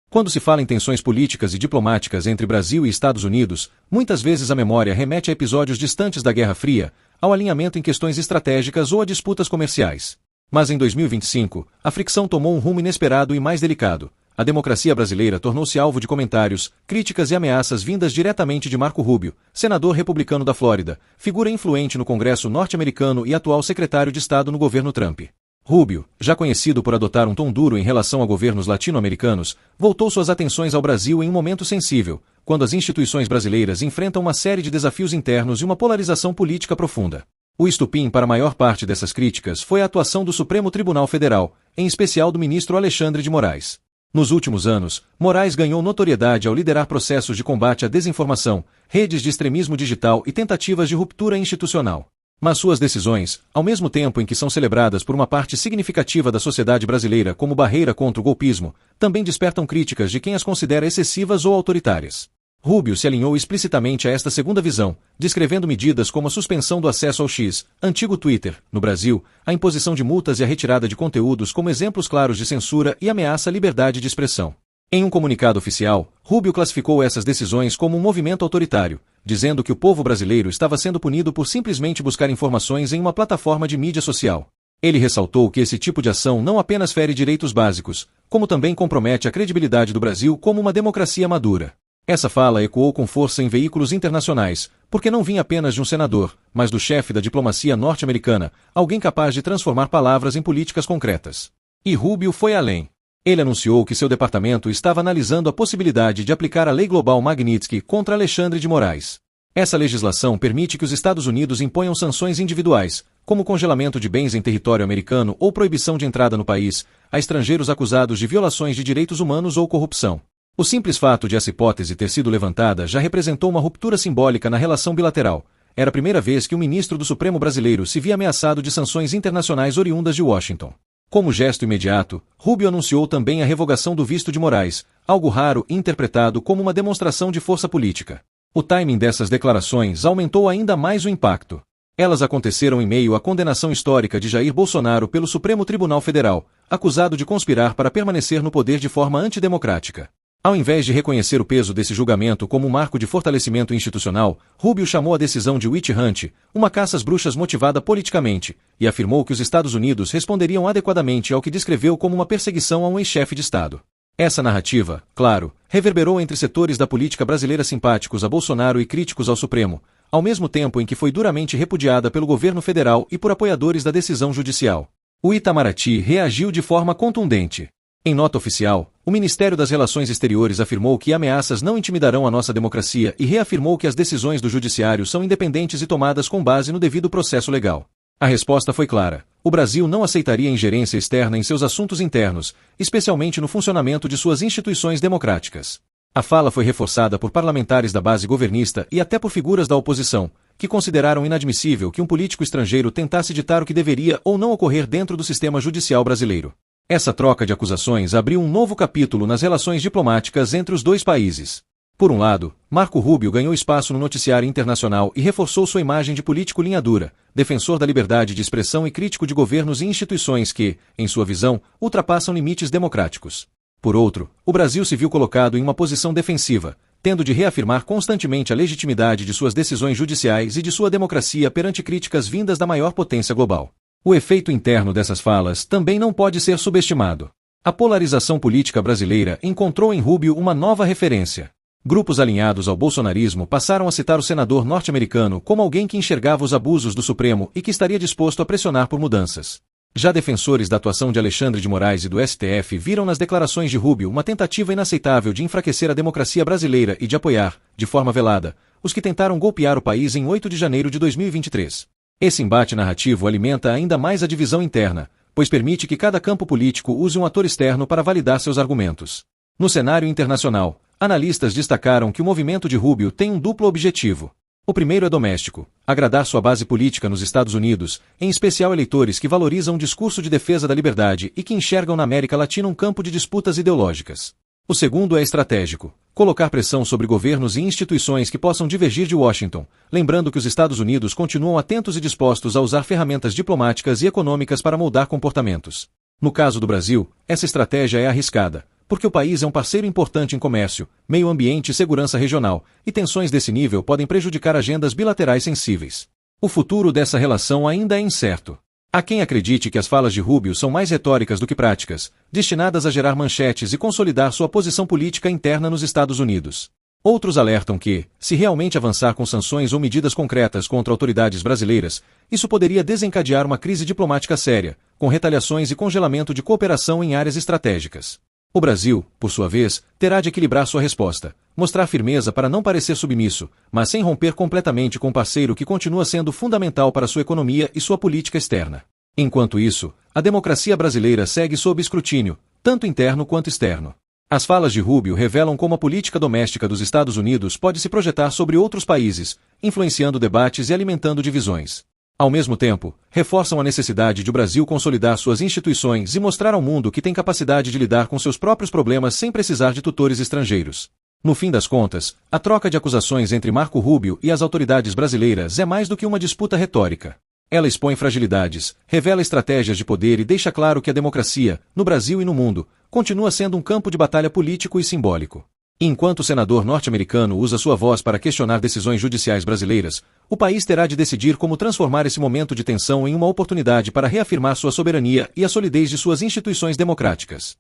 Quando se fala em tensões políticas e diplomáticas entre Brasil e Estados Unidos, muitas vezes a memória remete a episódios distantes da Guerra Fria, ao alinhamento em questões estratégicas ou a disputas comerciais. Mas em 2025, a fricção tomou um rumo inesperado e mais delicado. A democracia brasileira tornou-se alvo de comentários, críticas e ameaças vindas diretamente de Marco Rubio, senador republicano da Flórida, figura influente no Congresso norte-americano e atual secretário de Estado no governo Trump. Rubio, já conhecido por adotar um tom duro em relação a governos latino-americanos, voltou suas atenções ao Brasil em um momento sensível, quando as instituições brasileiras enfrentam uma série de desafios internos e uma polarização política profunda. O estupim para a maior parte dessas críticas foi a atuação do Supremo Tribunal Federal, em especial do ministro Alexandre de Moraes. Nos últimos anos, Moraes ganhou notoriedade ao liderar processos de combate à desinformação, redes de extremismo digital e tentativas de ruptura institucional. Mas suas decisões, ao mesmo tempo em que são celebradas por uma parte significativa da sociedade brasileira como barreira contra o golpismo, também despertam críticas de quem as considera excessivas ou autoritárias. Rubio se alinhou explicitamente a esta segunda visão, descrevendo medidas como a suspensão do acesso ao X, antigo Twitter, no Brasil, a imposição de multas e a retirada de conteúdos como exemplos claros de censura e ameaça à liberdade de expressão. Em um comunicado oficial, Rubio classificou essas decisões como um movimento autoritário, dizendo que o povo brasileiro estava sendo punido por simplesmente buscar informações em uma plataforma de mídia social. Ele ressaltou que esse tipo de ação não apenas fere direitos básicos, como também compromete a credibilidade do Brasil como uma democracia madura. Essa fala ecoou com força em veículos internacionais, porque não vinha apenas de um senador, mas do chefe da diplomacia norte-americana, alguém capaz de transformar palavras em políticas concretas. E Rubio foi além. Ele anunciou que seu departamento estava analisando a possibilidade de aplicar a Lei Global Magnitsky contra Alexandre de Moraes. Essa legislação permite que os Estados Unidos imponham sanções individuais, como congelamento de bens em território americano ou proibição de entrada no país, a estrangeiros acusados de violações de direitos humanos ou corrupção. O simples fato de essa hipótese ter sido levantada já representou uma ruptura simbólica na relação bilateral. Era a primeira vez que um ministro do Supremo brasileiro se via ameaçado de sanções internacionais oriundas de Washington. Como gesto imediato, Rubio anunciou também a revogação do visto de Moraes, algo raro e interpretado como uma demonstração de força política. O timing dessas declarações aumentou ainda mais o impacto. Elas aconteceram em meio à condenação histórica de Jair Bolsonaro pelo Supremo Tribunal Federal, acusado de conspirar para permanecer no poder de forma antidemocrática. Ao invés de reconhecer o peso desse julgamento como um marco de fortalecimento institucional, Rubio chamou a decisão de witch hunt, uma caça às bruxas motivada politicamente, e afirmou que os Estados Unidos responderiam adequadamente ao que descreveu como uma perseguição a um ex-chefe de Estado. Essa narrativa, claro, reverberou entre setores da política brasileira simpáticos a Bolsonaro e críticos ao Supremo, ao mesmo tempo em que foi duramente repudiada pelo governo federal e por apoiadores da decisão judicial. O Itamaraty reagiu de forma contundente. Em nota oficial, o Ministério das Relações Exteriores afirmou que ameaças não intimidarão a nossa democracia e reafirmou que as decisões do Judiciário são independentes e tomadas com base no devido processo legal. A resposta foi clara. O Brasil não aceitaria ingerência externa em seus assuntos internos, especialmente no funcionamento de suas instituições democráticas. A fala foi reforçada por parlamentares da base governista e até por figuras da oposição, que consideraram inadmissível que um político estrangeiro tentasse ditar o que deveria ou não ocorrer dentro do sistema judicial brasileiro. Essa troca de acusações abriu um novo capítulo nas relações diplomáticas entre os dois países. Por um lado, Marco Rubio ganhou espaço no noticiário internacional e reforçou sua imagem de político linha dura, defensor da liberdade de expressão e crítico de governos e instituições que, em sua visão, ultrapassam limites democráticos. Por outro, o Brasil se viu colocado em uma posição defensiva, tendo de reafirmar constantemente a legitimidade de suas decisões judiciais e de sua democracia perante críticas vindas da maior potência global. O efeito interno dessas falas também não pode ser subestimado. A polarização política brasileira encontrou em Rubio uma nova referência. Grupos alinhados ao bolsonarismo passaram a citar o senador norte-americano como alguém que enxergava os abusos do Supremo e que estaria disposto a pressionar por mudanças. Já defensores da atuação de Alexandre de Moraes e do STF viram nas declarações de Rubio uma tentativa inaceitável de enfraquecer a democracia brasileira e de apoiar, de forma velada, os que tentaram golpear o país em 8 de janeiro de 2023. Esse embate narrativo alimenta ainda mais a divisão interna, pois permite que cada campo político use um ator externo para validar seus argumentos. No cenário internacional, analistas destacaram que o movimento de Rubio tem um duplo objetivo. O primeiro é doméstico, agradar sua base política nos Estados Unidos, em especial eleitores que valorizam um discurso de defesa da liberdade e que enxergam na América Latina um campo de disputas ideológicas. O segundo é estratégico, colocar pressão sobre governos e instituições que possam divergir de Washington, lembrando que os Estados Unidos continuam atentos e dispostos a usar ferramentas diplomáticas e econômicas para moldar comportamentos. No caso do Brasil, essa estratégia é arriscada, porque o país é um parceiro importante em comércio, meio ambiente e segurança regional, e tensões desse nível podem prejudicar agendas bilaterais sensíveis. O futuro dessa relação ainda é incerto. Há quem acredite que as falas de Rubio são mais retóricas do que práticas, destinadas a gerar manchetes e consolidar sua posição política interna nos Estados Unidos. Outros alertam que, se realmente avançar com sanções ou medidas concretas contra autoridades brasileiras, isso poderia desencadear uma crise diplomática séria, com retaliações e congelamento de cooperação em áreas estratégicas. O Brasil, por sua vez, terá de equilibrar sua resposta, mostrar firmeza para não parecer submisso, mas sem romper completamente com um parceiro que continua sendo fundamental para sua economia e sua política externa. Enquanto isso, a democracia brasileira segue sob escrutínio, tanto interno quanto externo. As falas de Rubio revelam como a política doméstica dos Estados Unidos pode se projetar sobre outros países, influenciando debates e alimentando divisões. Ao mesmo tempo, reforçam a necessidade de o Brasil consolidar suas instituições e mostrar ao mundo que tem capacidade de lidar com seus próprios problemas sem precisar de tutores estrangeiros. No fim das contas, a troca de acusações entre Marco Rubio e as autoridades brasileiras é mais do que uma disputa retórica. Ela expõe fragilidades, revela estratégias de poder e deixa claro que a democracia, no Brasil e no mundo, continua sendo um campo de batalha político e simbólico. Enquanto o senador norte-americano usa sua voz para questionar decisões judiciais brasileiras, o país terá de decidir como transformar esse momento de tensão em uma oportunidade para reafirmar sua soberania e a solidez de suas instituições democráticas.